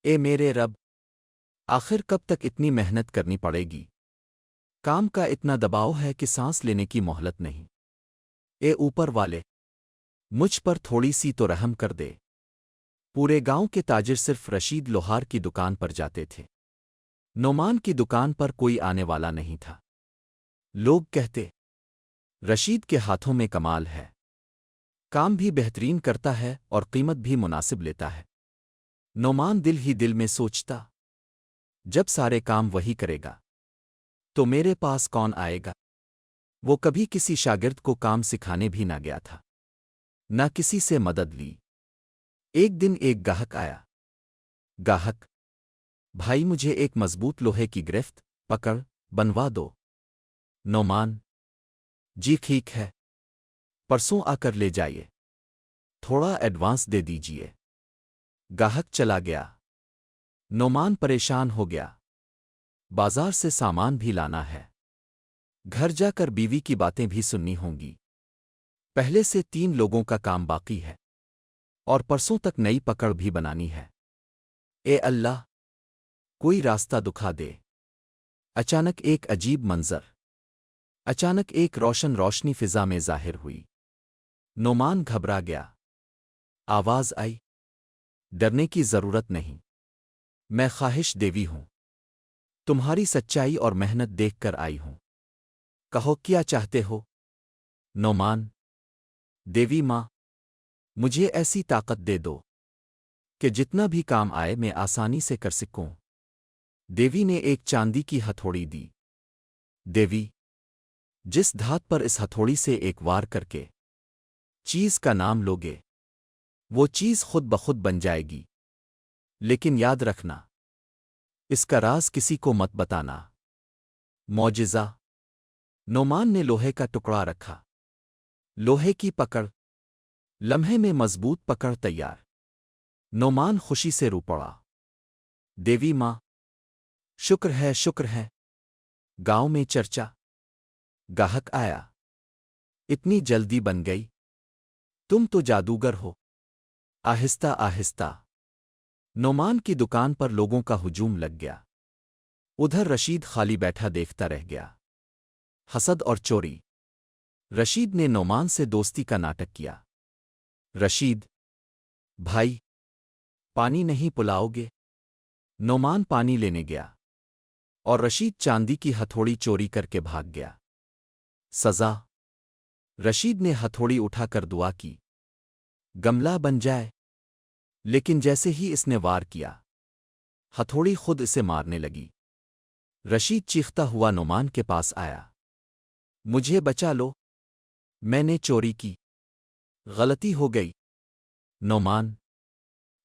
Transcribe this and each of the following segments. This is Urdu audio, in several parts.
اے میرے رب، آخر کب تک اتنی محنت کرنی پڑے گی؟ کام کا اتنا دباؤ ہے کہ سانس لینے کی مہلت نہیں۔ اے اوپر والے، مجھ پر تھوڑی سی تو رحم کر دے۔ پورے گاؤں کے تاجر صرف رشید لوہار کی دکان پر جاتے تھے۔ نعمان کی دکان پر کوئی آنے والا نہیں تھا۔ لوگ کہتے، رشید کے ہاتھوں میں کمال ہے، کام بھی بہترین کرتا ہے اور قیمت بھی مناسب لیتا ہے۔ نعمان دل ہی دل میں سوچتا، جب سارے کام وہی کرے گا تو میرے پاس کون آئے گا؟ وہ کبھی کسی شاگرد کو کام سکھانے بھی نہ گیا تھا، نہ کسی سے مدد لی۔ ایک دن ایک گاہک آیا۔ گاہک، بھائی مجھے ایک مضبوط لوہے کی گرفت پکڑ بنوا دو۔ نعمان، جی ٹھیک ہے، پرسوں آ کر لے جائیے، تھوڑا ایڈوانس دے دیجیے۔ گاہک چلا گیا۔ نعمان پریشان ہو گیا، بازار سے سامان بھی لانا ہے، گھر جا کر بیوی کی باتیں بھی سننی ہوں گی، پہلے سے 3 لوگوں کا کام باقی ہے اور پرسوں تک نئی پکڑ بھی بنانی ہے۔ اے اللہ، کوئی راستہ دکھا دے۔ اچانک ایک عجیب منظر، اچانک ایک روشنی فضا میں ظاہر ہوئی۔ نعمان گھبرا گیا۔ آواز آئی، ڈرنے کی ضرورت نہیں، میں خواہش دیوی ہوں، تمہاری سچائی اور محنت دیکھ کر آئی ہوں، کہو کیا چاہتے ہو؟ نعمان، دیوی ماں، مجھے ایسی طاقت دے دو کہ جتنا بھی کام آئے میں آسانی سے کر سکوں۔ دیوی نے ایک چاندی کی ہتھوڑی دی۔ دیوی، جس دھات پر اس ہتھوڑی سے ایک وار کر کے چیز کا نام لوگے، وہ چیز خود بخود بن جائے گی، لیکن یاد رکھنا، اس کا راز کسی کو مت بتانا۔ معجزہ۔ نعمان نے لوہے کا ٹکڑا رکھا، لوہے کی پکڑ، لمحے میں مضبوط پکڑ تیار۔ نعمان خوشی سے رو پڑا۔ دیوی ماں، شکر ہے شکر ہے۔ گاؤں میں چرچا۔ گاہک آیا، اتنی جلدی بن گئی، تم تو جادوگر ہو۔ آہستہ آہستہ نعمان کی دکان پر لوگوں کا ہجوم لگ گیا۔ ادھر رشید خالی بیٹھا دیکھتا رہ گیا۔ حسد اور چوری۔ رشید نے نعمان سے دوستی کا ناٹک کیا۔ رشید، بھائی، پانی نہیں پلاؤ گے؟ نعمان پانی لینے گیا اور رشید چاندی کی ہتھوڑی چوری کر کے بھاگ گیا۔ سزا۔ رشید نے ہتھوڑی اٹھا کر دعا کی، گملہ بن جائے، لیکن جیسے ہی اس نے وار کیا، ہتھوڑی خود اسے مارنے لگی۔ رشید چیختا ہوا نعمان کے پاس آیا، مجھے بچا لو، میں نے چوری کی، غلطی ہو گئی۔ نعمان،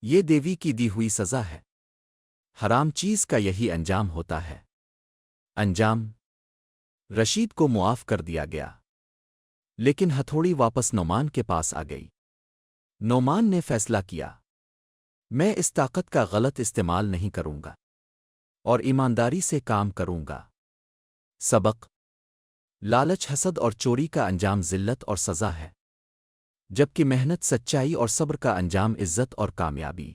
یہ دیوی کی دی ہوئی سزا ہے، حرام چیز کا یہی انجام ہوتا ہے۔ انجام؟ رشید کو معاف کر دیا گیا، لیکن ہتھوڑی واپس نعمان کے پاس آ گئی۔ نعمان نے فیصلہ کیا، میں اس طاقت کا غلط استعمال نہیں کروں گا اور ایمانداری سے کام کروں گا۔ سبق: لالچ، حسد اور چوری کا انجام ذلت اور سزا ہے، جبکہ محنت، سچائی اور صبر کا انجام عزت اور کامیابی۔